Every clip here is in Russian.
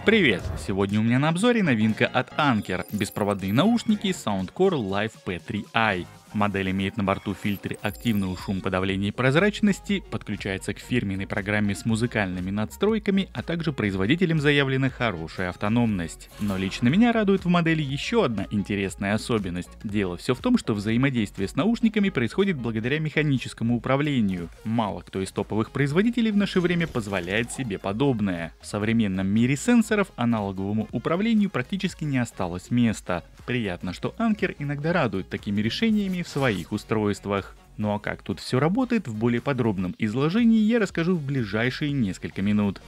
Привет! Сегодня у меня на обзоре новинка от Anker – беспроводные наушники Soundcore Live P3i. Модель имеет на борту фильтры активного шумоподавления и прозрачности, подключается к фирменной программе с музыкальными надстройками, а также производителем заявлена хорошая автономность. Но лично меня радует в модели еще одна интересная особенность. Дело все в том, что взаимодействие с наушниками происходит благодаря механическому управлению. Мало кто из топовых производителей в наше время позволяет себе подобное. В современном мире сенсоров аналоговому управлению практически не осталось места. Приятно, что Anker иногда радует такими решениями в своих устройствах. Ну а как тут все работает, в более подробном изложении я расскажу в ближайшие несколько минут.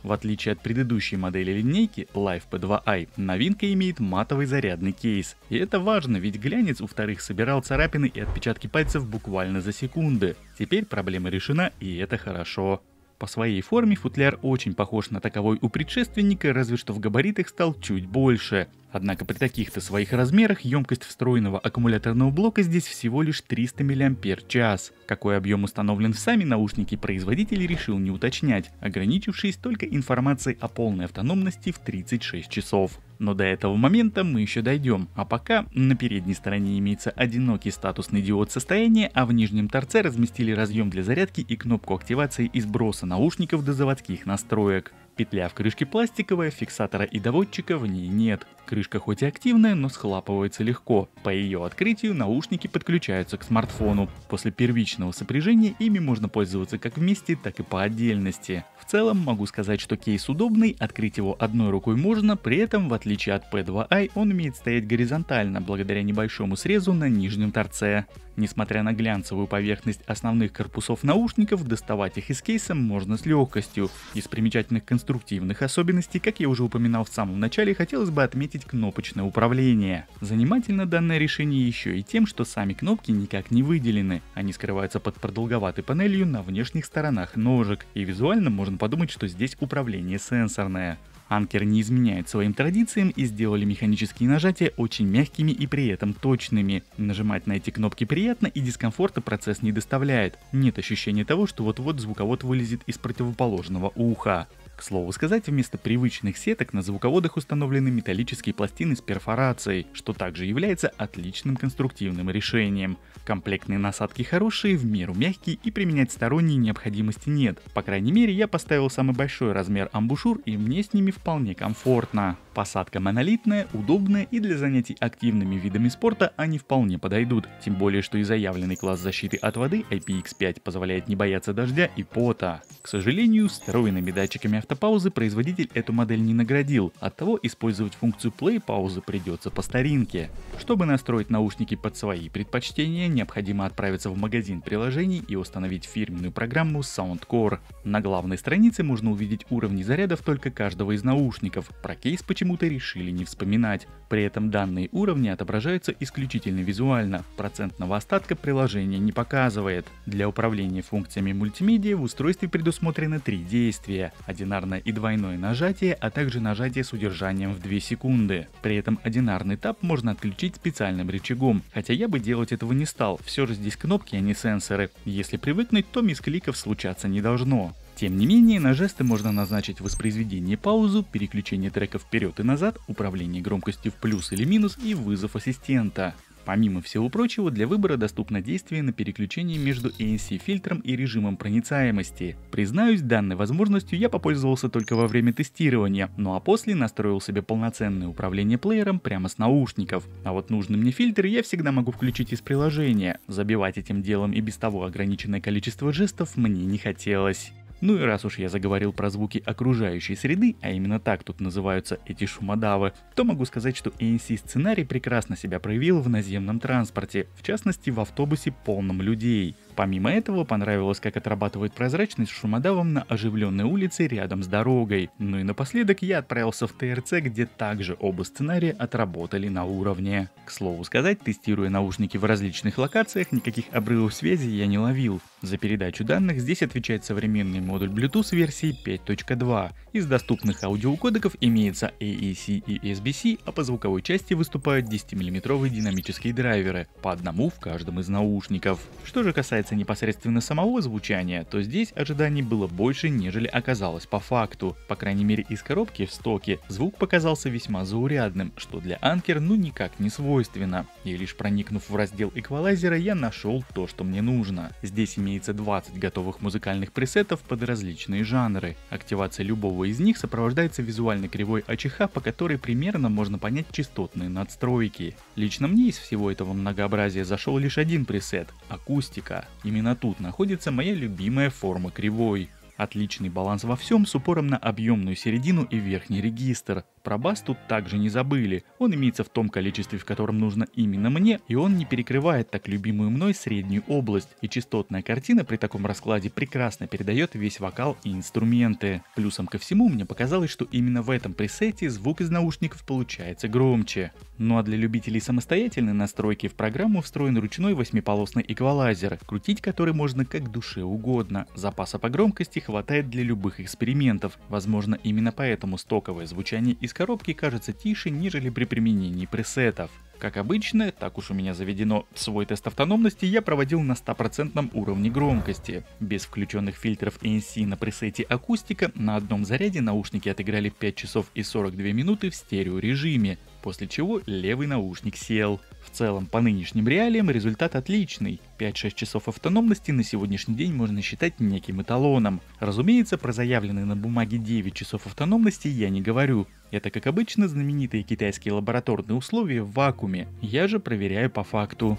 В отличие от предыдущей модели линейки Live P2i, новинка имеет матовый зарядный кейс. И это важно, ведь глянец у вторых собирал царапины и отпечатки пальцев буквально за секунды. Теперь проблема решена, и это хорошо. По своей форме футляр очень похож на таковой у предшественника, разве что в габаритах стал чуть больше. Однако при таких-то своих размерах емкость встроенного аккумуляторного блока здесь всего лишь 300 мАч. Какой объем установлен в сами наушники, производитель решил не уточнять, ограничившись только информацией о полной автономности в 36 часов. Но до этого момента мы еще дойдем, а пока на передней стороне имеется одинокий статусный диод состояния, а в нижнем торце разместили разъем для зарядки и кнопку активации и сброса наушников до заводских настроек. Петля в крышке пластиковая, фиксатора и доводчика в ней нет. Крышка хоть и активная, но схлапывается легко. По ее открытию наушники подключаются к смартфону. После первичного сопряжения ими можно пользоваться как вместе, так и по отдельности. В целом могу сказать, что кейс удобный, открыть его одной рукой можно, при этом в отличие от P2i он умеет стоять горизонтально благодаря небольшому срезу на нижнем торце. Несмотря на глянцевую поверхность основных корпусов наушников, доставать их из кейса можно с легкостью. Из примечательных конструктивных особенностей, как я уже упоминал в самом начале, хотелось бы отметить кнопочное управление. Занимательно данное решение еще и тем, что сами кнопки никак не выделены. Они скрываются под продолговатой панелью на внешних сторонах ножек, и визуально можно подумать, что здесь управление сенсорное. Anker не изменяет своим традициям и сделали механические нажатия очень мягкими и при этом точными. Нажимать на эти кнопки приятно и дискомфорта процесс не доставляет. Нет ощущения того, что вот-вот звуковод вылезет из противоположного уха. К слову сказать, вместо привычных сеток на звуководах установлены металлические пластины с перфорацией, что также является отличным конструктивным решением. Комплектные насадки хорошие, в меру мягкие и применять сторонние необходимости нет. По крайней мере, я поставил самый большой размер амбушюр и мне с ними вполне комфортно. Посадка монолитная, удобная и для занятий активными видами спорта они вполне подойдут. Тем более, что и заявленный класс защиты от воды IPX5 позволяет не бояться дождя и пота. К сожалению, встроенными датчиками автопаузы производитель эту модель не наградил, оттого использовать функцию play паузы придется по старинке. Чтобы настроить наушники под свои предпочтения, необходимо отправиться в магазин приложений и установить фирменную программу Soundcore. На главной странице можно увидеть уровни зарядов только каждого из наушников, про кейс почему-то решили не вспоминать. При этом данные уровни отображаются исключительно визуально, процентного остатка приложение не показывает. Для управления функциями мультимедиа в устройстве предусмотрено 3 действия: одинарное и двойное нажатие, а также нажатие с удержанием в 2 секунды. При этом одинарный тап можно отключить специальным рычагом, хотя я бы делать этого не стал, все же здесь кнопки, а не сенсоры. Если привыкнуть, то мискликов случаться не должно. Тем не менее, на жесты можно назначить воспроизведение паузу, переключение трека вперед и назад, управление громкостью в плюс или минус и вызов ассистента. Помимо всего прочего, для выбора доступно действие на переключение между ANC-фильтром и режимом проницаемости. Признаюсь, данной возможностью я попользовался только во время тестирования, ну а после настроил себе полноценное управление плеером прямо с наушников. А вот нужный мне фильтр я всегда могу включить из приложения. Забивать этим делом и без того ограниченное количество жестов мне не хотелось. Ну и раз уж я заговорил про звуки окружающей среды, а именно так тут называются эти шумодавы, то могу сказать, что ANC-сценарий прекрасно себя проявил в наземном транспорте, в частности в автобусе полном людей. Помимо этого, понравилось, как отрабатывает прозрачность шумодавом на оживленной улице рядом с дорогой. Ну и напоследок я отправился в ТРЦ, где также оба сценария отработали на уровне. К слову сказать, тестируя наушники в различных локациях, никаких обрывов связи я не ловил. За передачу данных здесь отвечает современный модуль Bluetooth версии 5.2. Из доступных аудиокодеков имеется AAC и SBC, а по звуковой части выступают 10-мм динамические драйверы, по одному в каждом из наушников. Что же касается касается непосредственно самого звучания, то здесь ожиданий было больше, нежели оказалось по факту. По крайней мере из коробки в стоке звук показался весьма заурядным, что для Anker ну никак не свойственно. И лишь проникнув в раздел эквалайзера, я нашел то, что мне нужно. Здесь имеется 20 готовых музыкальных пресетов под различные жанры. Активация любого из них сопровождается визуальной кривой АЧХ, по которой примерно можно понять частотные надстройки. Лично мне из всего этого многообразия зашел лишь один пресет — акустика. Именно тут находится моя любимая форма кривой. Отличный баланс во всем с упором на объемную середину и верхний регистр. Про бас тут также не забыли. Он имеется в том количестве, в котором нужно именно мне, и он не перекрывает так любимую мной среднюю область. И частотная картина при таком раскладе прекрасно передает весь вокал и инструменты. Плюсом ко всему мне показалось, что именно в этом пресете звук из наушников получается громче. Ну а для любителей самостоятельной настройки в программу встроен ручной 8-полосный эквалайзер, крутить который можно как душе угодно. Запаса по громкости хватает для любых экспериментов. Возможно, именно поэтому стоковое звучание из коробки кажется тише, нежели при применении пресетов. Как обычно, так уж у меня заведено, свой тест автономности я проводил на 100% уровне громкости. Без включенных фильтров ANC на пресете акустика на одном заряде наушники отыграли 5 часов и 42 минуты в стереорежиме, после чего левый наушник сел. В целом, по нынешним реалиям результат отличный. 5-6 часов автономности на сегодняшний день можно считать неким эталоном. Разумеется, про заявленные на бумаге 9 часов автономности я не говорю. Это, как обычно, знаменитые китайские лабораторные условия в вакууме. Я же проверяю по факту.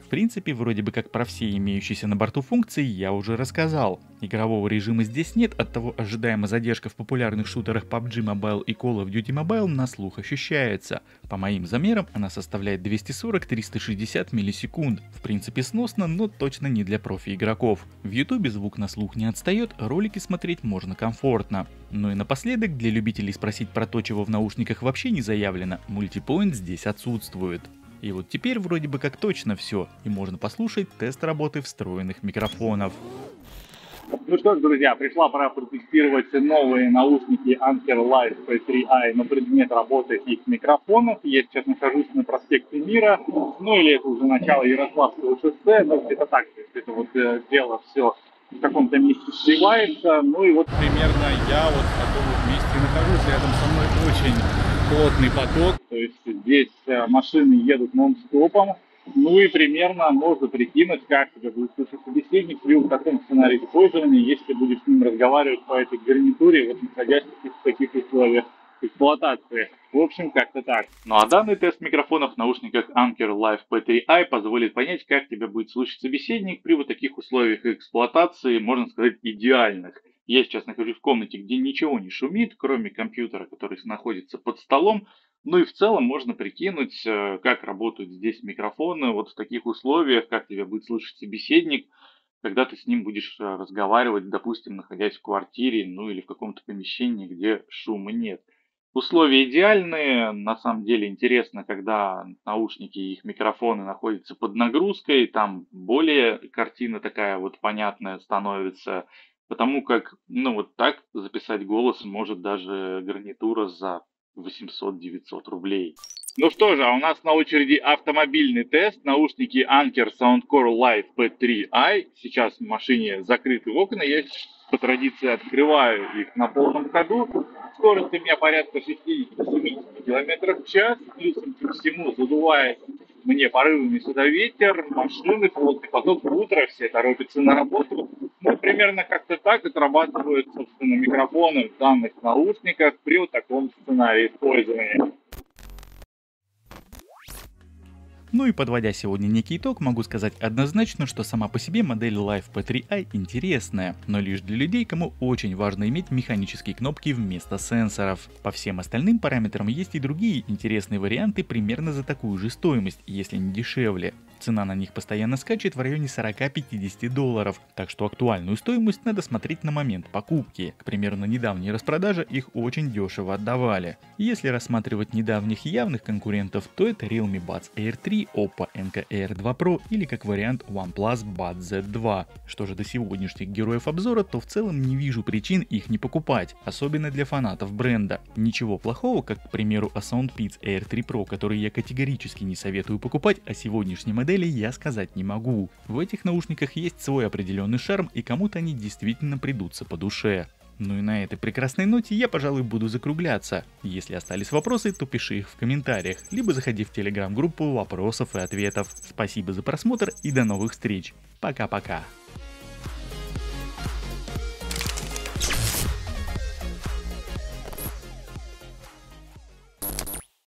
В принципе, вроде бы как про все имеющиеся на борту функции я уже рассказал. Игрового режима здесь нет, оттого ожидаемая задержка в популярных шутерах PUBG Mobile и Call of Duty Mobile на слух ощущается. По моим замерам она составляет 240-360 миллисекунд. В принципе сносно, но точно не для профи-игроков. В YouTube звук на слух не отстает, ролики смотреть можно комфортно. Ну и напоследок, для любителей спросить про то, чего в наушниках вообще не заявлено, мультипоинт здесь отсутствует. И вот теперь вроде бы как точно все, и можно послушать тест работы встроенных микрофонов. Ну что ж, друзья, пришла пора протестировать новые наушники Anker Live P3i на предмет работы их микрофонов. Я сейчас нахожусь на проспекте Мира, ну или это уже начало Ярославского шоссе, но где-то так, то есть это вот дело все в каком-то месте сливается. Ну и вот примерно я вот в таком вот месте нахожусь, рядом со мной очень плотный поток, то есть здесь машины едут нон-стопом. Ну и примерно можно прикинуть, как тебя будет слушать собеседник при вот таком сценарии использования, если будешь с ним разговаривать по этой гарнитуре, вот находясь в таких условиях эксплуатации. В общем, как-то так. Ну а данный тест микрофонов в наушниках Anker Live P3i позволит понять, как тебя будет слушать собеседник при вот таких условиях эксплуатации, можно сказать, идеальных. Я сейчас нахожусь в комнате, где ничего не шумит, кроме компьютера, который находится под столом. Ну и в целом можно прикинуть, как работают здесь микрофоны вот в таких условиях, как тебя будет слышать собеседник, когда ты с ним будешь разговаривать, допустим, находясь в квартире, ну или в каком-то помещении, где шума нет. Условия идеальные, на самом деле интересно, когда наушники и их микрофоны находятся под нагрузкой, там более картина такая вот понятная становится, потому как, ну вот так записать голос может даже гарнитура за 800-900 рублей. Ну что же, а у нас на очереди автомобильный тест. Наушники Anker Soundcore Live P3i. Сейчас в машине закрыты окна. Я по традиции открываю их на полном ходу. Скорость у меня порядка 60-70 км в час. Плюсом ко всему задувает мне порывами сюда ветер, машины, плотный поток, утро, все торопятся на работу. Ну, примерно как-то так отрабатывают, собственно, микрофоны в данных наушниках при вот таком сценарии использования. Ну и подводя сегодня некий итог, могу сказать однозначно, что сама по себе модель Live P3i интересная, но лишь для людей, кому очень важно иметь механические кнопки вместо сенсоров. По всем остальным параметрам есть и другие интересные варианты примерно за такую же стоимость, если не дешевле. Цена на них постоянно скачет в районе 40-50 долларов, так что актуальную стоимость надо смотреть на момент покупки. К примеру, на недавней распродаже их очень дешево отдавали. Если рассматривать недавних явных конкурентов, то это Realme Buds Air 3, и Oppo Enco-R2 Pro или как вариант OnePlus Buds Z2. Что же до сегодняшних героев обзора, то в целом не вижу причин их не покупать, особенно для фанатов бренда. Ничего плохого, как, к примеру, о SoundPeats Air 3 Pro, который я категорически не советую покупать, о сегодняшней модели я сказать не могу. В этих наушниках есть свой определенный шарм, и кому-то они действительно придутся по душе. Ну и на этой прекрасной ноте я, пожалуй, буду закругляться. Если остались вопросы, то пиши их в комментариях, либо заходи в телеграм-группу вопросов и ответов. Спасибо за просмотр и до новых встреч. Пока-пока.